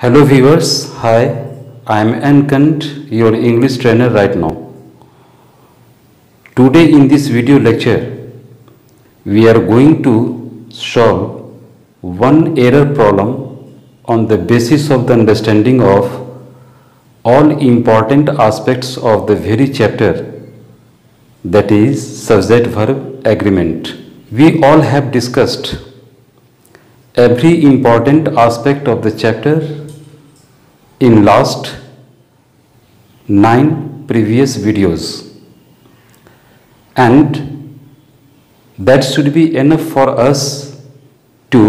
Hello viewers, hi, I am Ankant, your English trainer right now. Today in this video lecture, we are going to solve one error problem on the basis of the understanding of all important aspects of the very chapter, that is subject-verb agreement. We all have discussed every important aspect of the chapter in last 9 previous videos, and that should be enough for us to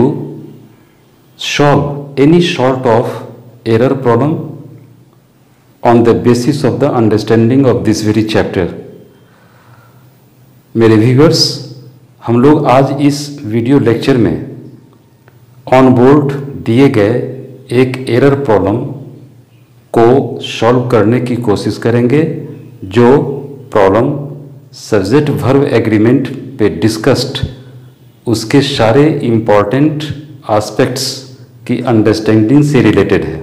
solve any sort of error problem on the basis of the understanding of this very chapter. मेरे viewers, हम लोग आज इस video lecture में on board दिए गए एक error problem को सॉल्व करने की कोशिश करेंगे, जो प्रॉब्लम सब्जेक्ट वर्ब एग्रीमेंट पे डिस्कस्ड उसके सारे इम्पॉर्टेंट एस्पेक्ट्स की अंडरस्टैंडिंग से रिलेटेड है।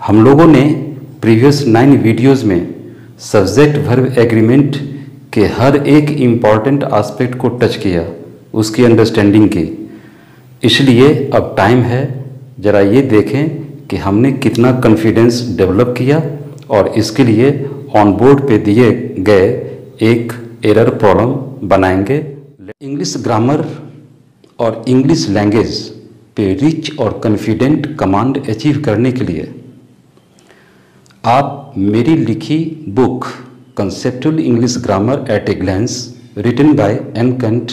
हम लोगों ने प्रीवियस 9 वीडियोस में सब्जेक्ट वर्ब एग्रीमेंट के हर एक इम्पॉर्टेंट एस्पेक्ट को टच किया, उसकी अंडरस्टैंडिंग की। इसलिए अब टाइम है ज़रा ये देखें कि हमने कितना कॉन्फिडेंस डेवलप किया, और इसके लिए ऑन बोर्ड पे दिए गए एक एरर प्रॉब्लम बनाएंगे। इंग्लिश ग्रामर और इंग्लिश लैंग्वेज पे रिच और कॉन्फिडेंट कमांड अचीव करने के लिए आप मेरी लिखी book conceptual English grammar at a glance, written by एनकंट,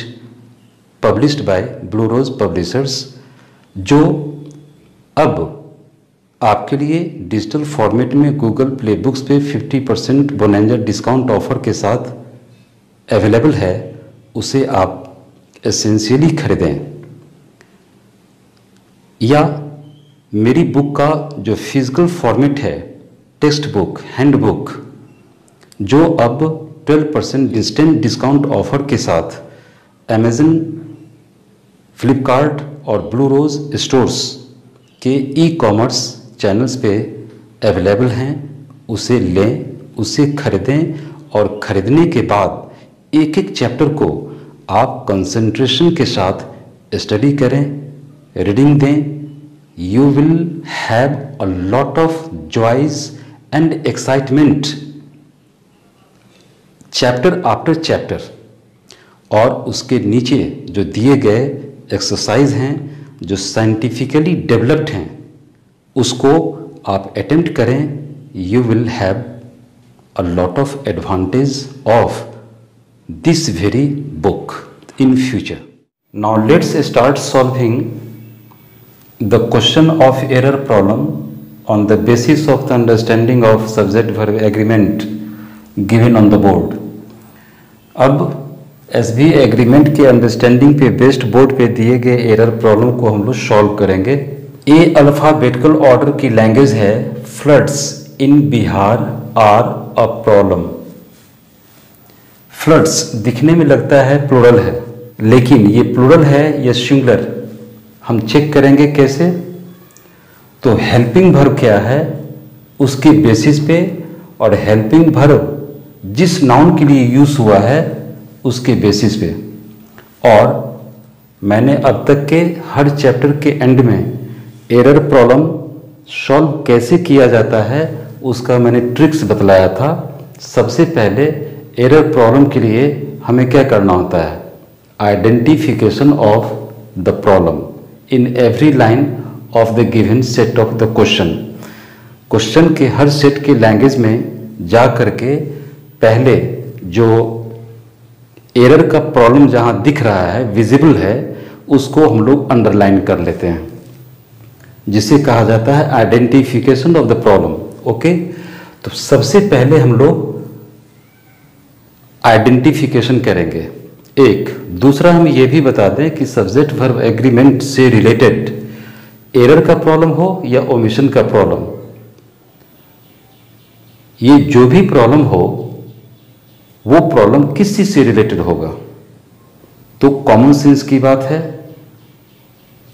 published by Blue Rose publishers, जो अब आपके लिए डिजिटल फॉर्मेट में गूगल प्ले बुक्स पे 50% बोनेंजा डिस्काउंट ऑफर के साथ अवेलेबल है, उसे आप एसेंशियली खरीदें। या मेरी बुक का जो फिजिकल फॉर्मेट है, टेक्स्ट बुक, हैंड बुक, जो अब 12% इंस्टेंट डिस्काउंट ऑफर के साथ अमेज़न, फ्लिपकार्ट और ब्लू रोज स्टोर्स के ई-कॉमर्स चैनल्स पे अवेलेबल हैं, उसे लें, उसे खरीदें, और ख़रीदने के बाद एक एक चैप्टर को आप कंसंट्रेशन के साथ स्टडी करें, रीडिंग दें। You will have a lot of joys and excitement chapter after chapter. और उसके नीचे जो दिए गए एक्सरसाइज हैं, जो साइंटिफिकली डेवलप्ड हैं, उसको आप अटेम्प्ट करें। You will have a lot of advantage of this very book in future. Now let's start solving the question of error problem on the basis of the understanding of subject verb agreement given on the board. अब SB agreement के understanding पे based board पे दिए गए error problem को हम लोग solve करेंगे। ए अल्फाबेटिकल ऑर्डर की लैंग्वेज है, floods in Bihar are a problem. Floods दिखने में लगता है प्लूरल है, लेकिन ये प्लूरल है या सिंगुलर, हम चेक करेंगे कैसे। तो हेल्पिंग वर्ब क्या है उसके बेसिस पे, और हेल्पिंग वर्ब जिस नाउन के लिए यूज हुआ है उसके बेसिस पे। और मैंने अब तक के हर चैप्टर के एंड में एरर प्रॉब्लम सॉल्व कैसे किया जाता है उसका मैंने ट्रिक्स बतलाया था। सबसे पहले एरर प्रॉब्लम के लिए हमें क्या करना होता है, identification of the problem in every line of the given set of the question. Question के हर सेट के लैंग्वेज में जा करके पहले जो एरर का प्रॉब्लम जहां दिख रहा है, विजिबल है, उसको हम लोग अंडरलाइन कर लेते हैं, जिसे कहा जाता है identification of the problem. Okay, तो सबसे पहले हम लोग आइडेंटिफिकेशन करेंगे। एक दूसरा हम ये भी बता दें कि सब्जेक्ट वर्ब एग्रीमेंट से रिलेटेड एरर का प्रॉब्लम हो या ओमिशन का प्रॉब्लम, ये जो भी प्रॉब्लम हो वो प्रॉब्लम किस चीज से रिलेटेड होगा। तो कॉमन सेंस की बात है,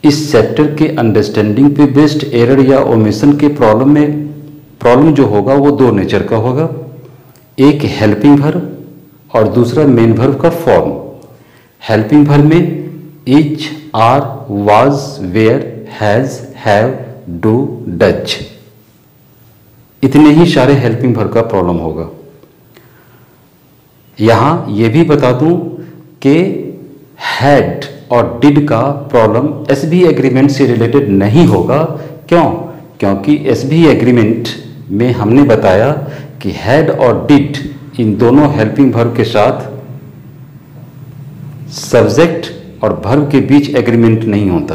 इस चैप्टर के अंडरस्टैंडिंग पे बेस्ड एरर या ओमिशन के प्रॉब्लम जो होगा वो दो नेचर का होगा, एक हेल्पिंग वर्ब और दूसरा मेन वर्ब का फॉर्म। हेल्पिंग वर्ब में is, are, was, were, has, have, do, does, इतने ही सारे हेल्पिंग वर्ब का प्रॉब्लम होगा। यहां यह भी बता दूं कि हैड और डिड का प्रॉब्लम एसबी एग्रीमेंट से रिलेटेड नहीं होगा। क्यों? क्योंकि एसबी एग्रीमेंट में हमने बताया कि हैड और डिड इन दोनों हेल्पिंग वर्ब के साथ सब्जेक्ट और वर्ब के बीच एग्रीमेंट नहीं होता।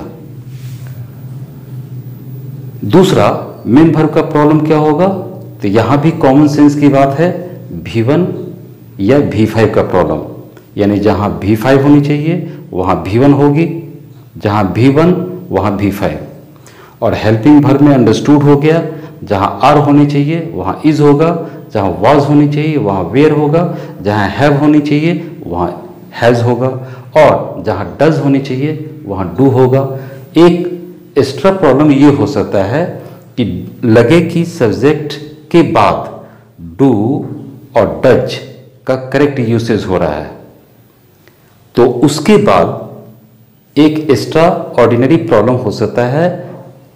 दूसरा मेन वर्ब का प्रॉब्लम क्या होगा? तो यहां भी कॉमन सेंस की बात है, V1 या V5 का प्रॉब्लम, यानी जहां V5 होनी चाहिए वहां V1 होगी, जहां V1 वहां V5। और हेल्पिंग वर्ब में अंडरस्टूड हो गया, जहां आर होनी चाहिए वहां इज होगा, जहां वाज होनी चाहिए वहां वेयर होगा, जहां हैव होनी चाहिए वहां हैज होगा, और जहां डज होनी चाहिए वहां डू होगा। एक एक्स्ट्रा प्रॉब्लम ये हो सकता है कि लगे कि सब्जेक्ट के बाद डू और डज का करेक्ट यूसेज हो रहा है, तो उसके बाद एक एक्स्ट्रा ऑर्डिनरी प्रॉब्लम हो सकता है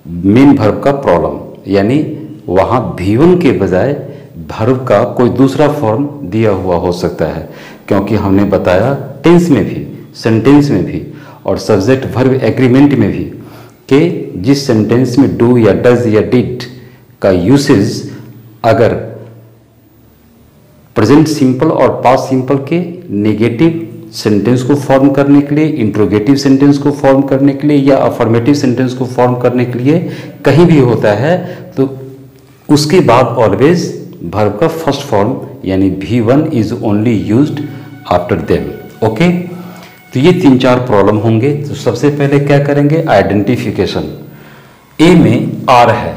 मेन वर्ब का प्रॉब्लम, यानी वहां V1 के बजाय वर्ब का कोई दूसरा फॉर्म दिया हुआ हो सकता है। क्योंकि हमने बताया टेंस में भी, सेंटेंस में भी और सब्जेक्ट वर्ब एग्रीमेंट में भी कि जिस सेंटेंस में डू या डज या डिड का यूसेज अगर प्रेजेंट सिंपल और पास्ट सिंपल के नेगेटिव सेंटेंस को फॉर्म करने के लिए, इंट्रोगेटिव सेंटेंस को फॉर्म करने के लिए या अफर्मेटिव सेंटेंस को फॉर्म करने के लिए कहीं भी होता है, तो उसके बाद ऑलवेज वर्ब का फर्स्ट फॉर्म यानी V1 is only used after them. Okay, तो ये 3-4 प्रॉब्लम होंगे। तो सबसे पहले क्या करेंगे? आइडेंटिफिकेशन। ए में आर है,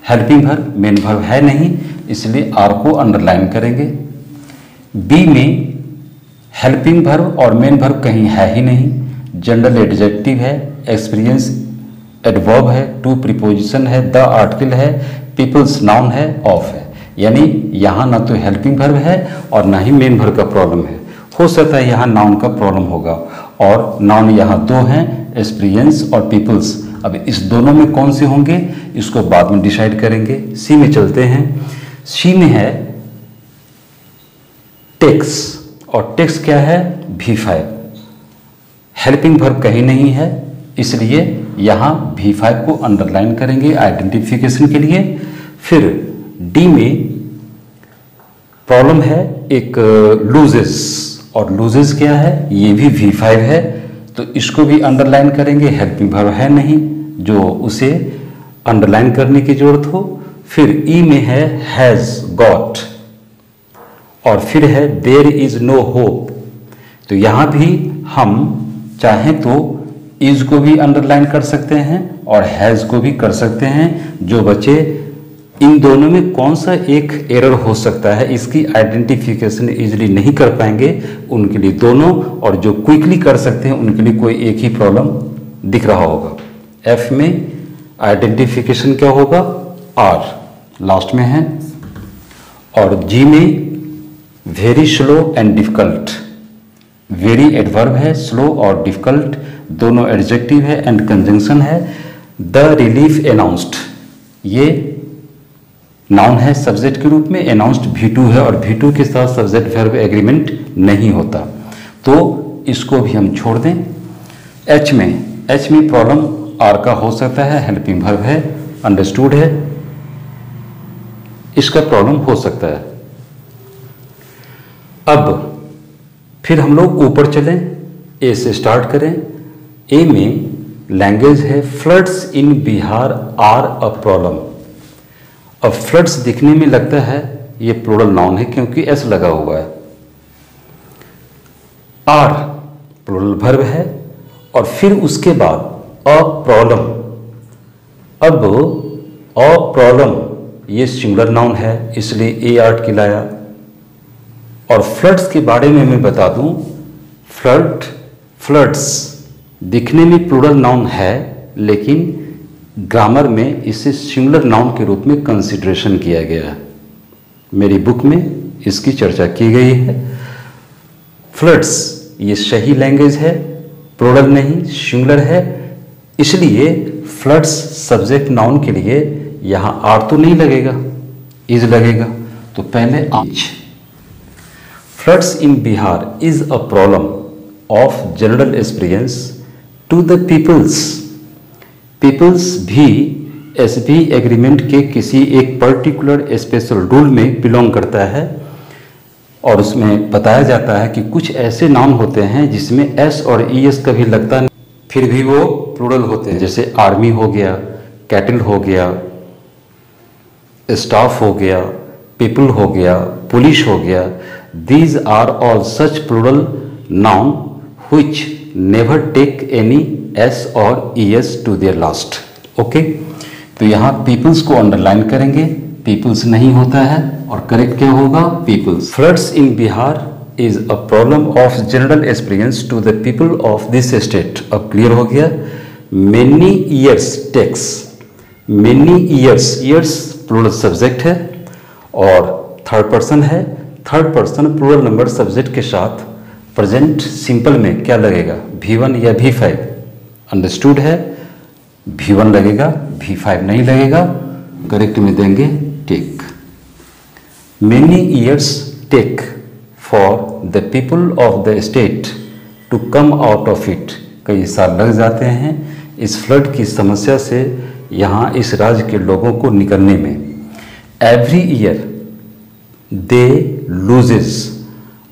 हेल्पिंग वर्ब, मेन वर्ब है नहीं, इसलिए आर को अंडरलाइन करेंगे। बी में हेल्पिंग वर्ब और मेन वर्ब कहीं है ही नहीं, जनरल एडजेक्टिव है, एक्सपीरियंस एडवर्ब है, टू प्रीपोजिशन है, द आर्टिकल है, पीपल्स नाउन है, ऑफ है, यानी यहां ना तो हेल्पिंग वर्ब है और ना ही मेन वर्ब का प्रॉब्लम है। हो सकता है यहां नाउन का प्रॉब्लम होगा, और नाउन यहां दो हैं, एक्सपीरियंस और पीपल्स। अब इस दोनों में कौन से होंगे इसको बाद में डिसाइड करेंगे। सी में चलते हैं। सी में है टेक्स, और टेक्स क्या है? V5। हेल्पिंग वर्ब कहीं नहीं है, इसलिए यहां V5 को अंडरलाइन करेंगे आइडेंटिफिकेशन के लिए। फिर डी में प्रॉब्लम है एक लूजेस, और लूजेस क्या है? ये भी V5 है, तो इसको भी अंडरलाइन करेंगे। हेल्पिंग वर्ब है नहीं जो उसे अंडरलाइन करने की जरूरत हो। फिर ई में है हैज गॉट, और फिर है देयर इज नो होप, तो यहां भी हम चाहें तो इज को भी अंडरलाइन कर सकते हैं और हैज को भी कर सकते हैं। जो बच्चे इन दोनों में कौन सा एक एरर हो सकता है इसकी आइडेंटिफिकेशन इजीली नहीं कर पाएंगे, उनके लिए दोनों, और जो क्विकली कर सकते हैं उनके लिए कोई एक ही प्रॉब्लम दिख रहा होगा। एफ में आइडेंटिफिकेशन क्या होगा? आर लास्ट में है। और जी में very slow and difficult, very adverb है, स्लो और डिफिकल्ट दोनों एडजेक्टिव है, एंड कंजंक्शन है। द रिलीफ अनाउंस्ड, ये नाउन है सब्जेक्ट के रूप में, अनाउंस्ड V2 है, और V2 के साथ सब्जेक्ट वर्ब एग्रीमेंट नहीं होता, तो इसको भी हम छोड़ दें। एच में प्रॉब्लम आर का हो सकता है, हेल्पिंग वर्ब है, अंडरस्टूड है, इसका प्रॉब्लम हो सकता है। अब फिर हम लोग ऊपर चलें, ए से स्टार्ट करें। ए में लैंग्वेज है floods in Bihar are a problem. अब फ्लड्स दिखने में लगता है ये प्लूरल नाउन है क्योंकि एस लगा हुआ है। आर प्लूरल वर्ब है, और फिर उसके बाद अ प्रॉब्लम। अब अ प्रॉब्लम ये सिंगुलर नाउन है, इसलिए ए आर्टिकल आया। और फ्लड्स के बारे में मैं बता दूं, फ्लड्स दिखने में प्लूरल नाउन है, लेकिन ग्रामर में इसे सिंगुलर नाउन के रूप में कंसीडरेशन किया गया है। मेरी बुक में इसकी चर्चा की गई है। फ्लड्स ये सही लैंग्वेज है, प्लूरल नहीं सिंगुलर है, इसलिए फ्लड्स सब्जेक्ट नाउन के लिए यहाँ आर तो नहीं लगेगा, इज लगेगा। तो पहले is. Floods in Bihar is a problem of general experience to the peoples. Peoples भी एसबी एग्रीमेंट के किसी एक पर्टिकुलर स्पेशल रूल में बिलोंग करता है, और उसमें बताया जाता है कि कुछ ऐसे नाउन होते हैं जिसमें एस और ईएस कभी लगता नहीं, फिर भी वो प्लूरल होते हैं। जैसे आर्मी हो गया, कैटल हो गया, स्टाफ हो गया, पीपल हो गया, पुलिस हो गया। These are all such plural noun which never take any S और ES to their last. Okay, तो यहाँ पीपल्स को अंडरलाइन करेंगे, पीपल्स नहीं होता है, और करेक्ट क्या होगा? Peoples. Floods in Bihar is a problem of general experience to the people of this state. अब क्लियर हो गया। Many years takes, many years, years plural subject है और थर्ड पर्सन है। Third person plural number subject के साथ present simple में क्या लगेगा? V1 या V5। अंडरस्टूड है? V1 लगेगा, V5 नहीं लगेगा। करेक्ट में देंगे take. Many years take for the people of the state to come out of it. कई साल लग जाते हैं इस फ्लड की समस्या से यहाँ इस राज्य के लोगों को निकलने में। एवरी ईयर दे लूजेस।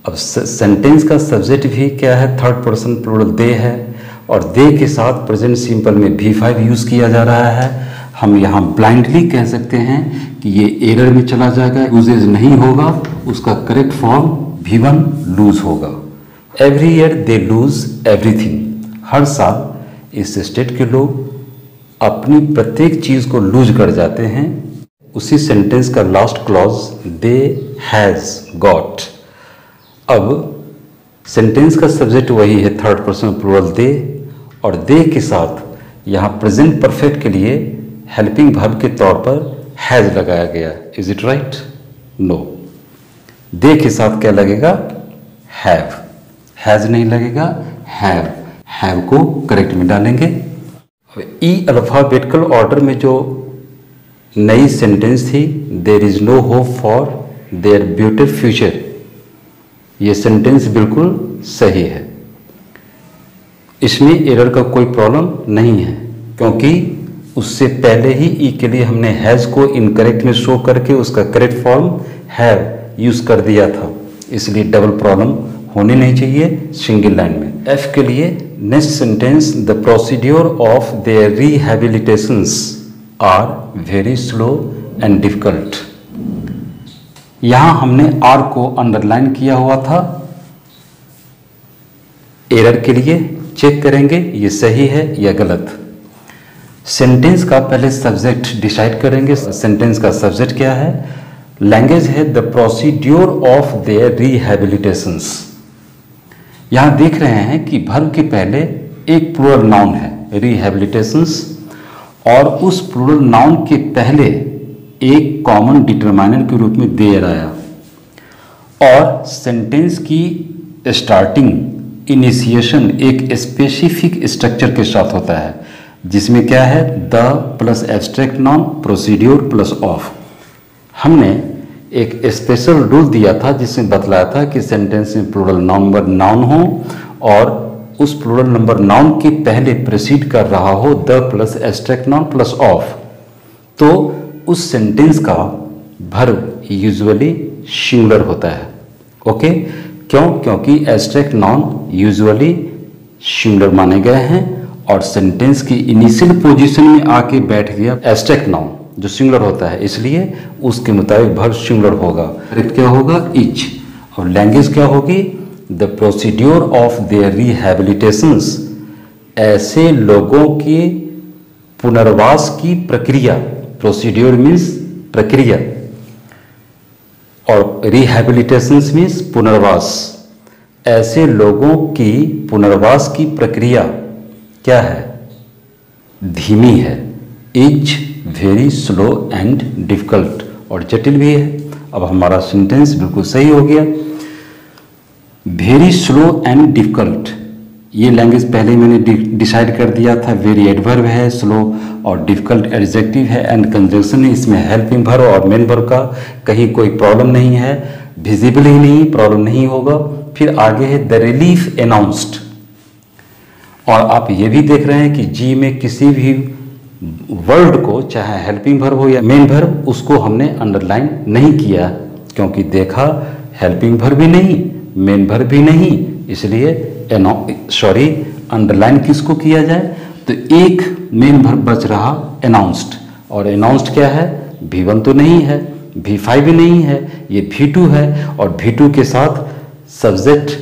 अब सेंटेंस का सब्जेक्ट भी क्या है? थर्ड पर्सन प्लूरल दे है, और दे के साथ प्रेजेंट सिंपल में V5 यूज किया जा रहा है। हम यहाँ ब्लाइंडली कह सकते हैं कि ये एरर में चला जाएगा, लूजेज नहीं होगा, उसका करेक्ट फॉर्म V1 लूज होगा। Every year they lose everything. हर साल इस स्टेट के लोग अपनी प्रत्येक चीज को लूज कर जाते हैं। उसी सेंटेंस का last clause they has got. अब सेंटेंस का सब्जेक्ट वही है, थर्ड पर्सन प्लूरल दे, और दे के साथ यहाँ प्रेजेंट परफेक्ट के लिए हेल्पिंग वर्ब के तौर पर हैज लगाया गया। Is it right? नो। दे के साथ क्या लगेगा? हैव। हैज नहीं लगेगा, हैव। हैव को करेक्ट में डालेंगे। ई अल्फाबेटिकल ऑर्डर में जो नई सेंटेंस थी, there is no hope for their beautiful future, ये सेंटेंस बिल्कुल सही है। इसमें एरर का कोई प्रॉब्लम नहीं है, क्योंकि उससे पहले ही ई के लिए हमने हैज को इनकरेक्ट में शो करके उसका करेक्ट फॉर्म हैव यूज कर दिया था, इसलिए डबल प्रॉब्लम होनी नहीं चाहिए सिंगल लाइन में। एफ के लिए next sentence, the procedure of their rehabilitations are very slow and difficult. यहां हमने आर को अंडरलाइन किया हुआ था। एरर के लिए चेक करेंगे ये सही है या गलत। सेंटेंस का पहले सब्जेक्ट डिसाइड करेंगे। सेंटेंस का सब्जेक्ट क्या है? लैंग्वेज है the procedure of their rehabilitations. यहां देख रहे हैं कि वर्ब के पहले एक प्लूरल नाउन है रिहैबिलिटेशंस, और उस प्लूरल नाउन के पहले एक कॉमन डिटरमाइनर के रूप में देयर आया, और सेंटेंस की स्टार्टिंग इनिशिएशन एक स्पेसिफिक स्ट्रक्चर के साथ होता है, जिसमें क्या है? The plus abstract noun procedure plus of. हमने एक स्पेशल रूल दिया था जिसमें बतलाया था कि सेंटेंस में प्लूरल नंबर नाउन हो और उस प्लूरल नंबर नाउन के पहले प्रोसीड कर रहा हो the plus abstract noun plus of, तो उस सेंटेंस का वर्ब यूजुअली सिंगुलर होता है। ओके, क्यों? क्योंकि एब्स्ट्रैक्ट नाउन यूजुअली सिंगुलर माने गए हैं, और सेंटेंस की इनिशियल पोजीशन में आके बैठ गया एब्स्ट्रैक्ट नाउन जो सिंगुलर होता है, इसलिए उसके मुताबिक वर्ब सिंगुलर होगा। करेक्ट क्या होगा? इच। और लैंग्वेज क्या होगी? The procedure of their rehabilitations, ऐसे लोगों के पुनर्वास की प्रक्रिया। प्रोसीड्योर मीन्स प्रक्रिया, और रिहैबिलिटेशंस मीन्स पुनर्वास। ऐसे लोगों की पुनर्वास की प्रक्रिया क्या है? धीमी है। Is very slow and difficult, और जटिल भी है। अब हमारा सेंटेंस बिल्कुल सही हो गया। वेरी स्लो एंड डिफिकल्ट, ये लैंग्वेज पहले ही मैंने डिसाइड कर दिया था। वेरी एडवर्ब है, स्लो और डिफिकल्ट एडजेक्टिव है, एंड कंजंक्शन है। इसमें हेल्पिंग वर्ब और मेन वर्ब का कहीं कोई प्रॉब्लम नहीं है, विजिबल ही नहीं, प्रॉब्लम नहीं होगा। फिर आगे है द रिलीफ अनाउंस्ड, और आप ये भी देख रहे हैं कि जी में किसी भी वर्ड को, चाहे हेल्पिंग वर्ब हो या मेन वर्ब, उसको हमने अंडरलाइन नहीं किया, क्योंकि देखा हेल्पिंग वर्ब भी नहीं, मेन वर्ब भी नहीं, इसलिए अंडरलाइन किसको किया जाए? तो एक मेन वर्ब बच रहा अनाउंस्ड, और अनाउंस्ड क्या है? V1 तो नहीं है, V5 भी नहीं है, ये V2 है, और V2 के साथ सब्जेक्ट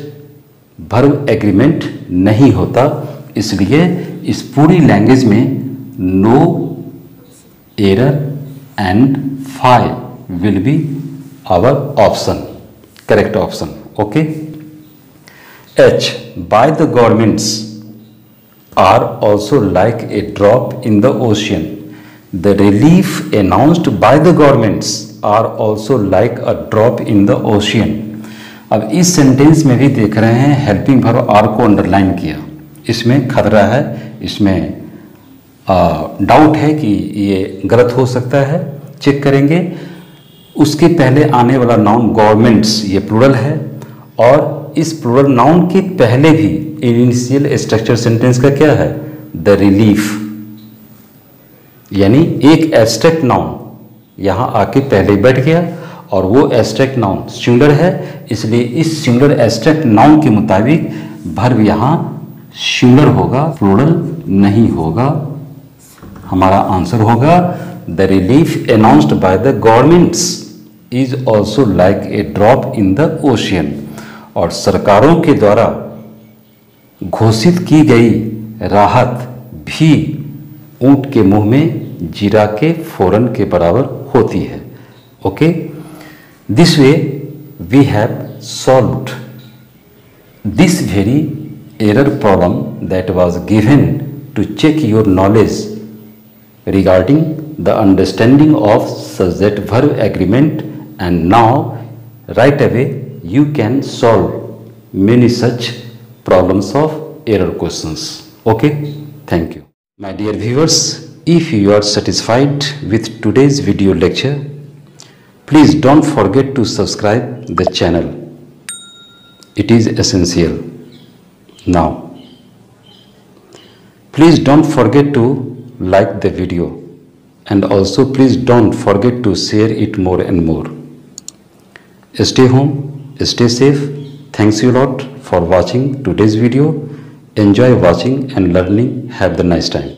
वर्ब एग्रीमेंट नहीं होता, इसलिए इस पूरी लैंग्वेज में no error and 5 will be our option, correct option. Okay. H, by the governments are also like a drop in the ocean. The relief announced by the governments are also like a drop in the ocean. अब इस sentence में भी देख रहे हैं helping verb are को underline किया। इसमें खतरा है, इसमें डाउट है कि ये गलत हो सकता है, चेक करेंगे। उसके पहले आने वाला नाउन गवर्नमेंट्स, ये प्लूरल है, और इस प्लूरल नाउन के पहले भी इनिशियल स्ट्रक्चर सेंटेंस का क्या है? द रिलीफ, यानी एक एब्स्ट्रैक्ट नाउन यहां आके पहले बैठ गया, और वो एब्स्ट्रैक्ट नाउन सिंगुलर है, इसलिए इस सिंगुलर एब्स्ट्रैक्ट नाउन के मुताबिक वर्ब यहां सिंगुलर होगा, प्लूरल नहीं होगा। हमारा आंसर होगा the relief announced by the governments is also like a drop in the ocean, और सरकारों के द्वारा घोषित की गई राहत भी ऊंट के मुंह में जीरा के फोरन के बराबर होती है। Okay, this way we have solved this very error problem that was given to check your knowledge regarding the understanding of subject verb agreement, and now right away you can solve many such problems of error questions. Okay, thank you. My dear viewers, if you are satisfied with today's video lecture, please don't forget to subscribe the channel. It is essential. Now, please don't forget to like the video, and also please don't forget to share it more and more. Stay home, stay safe. Thanks a lot for watching today's video. Enjoy watching and learning. Have the nice time.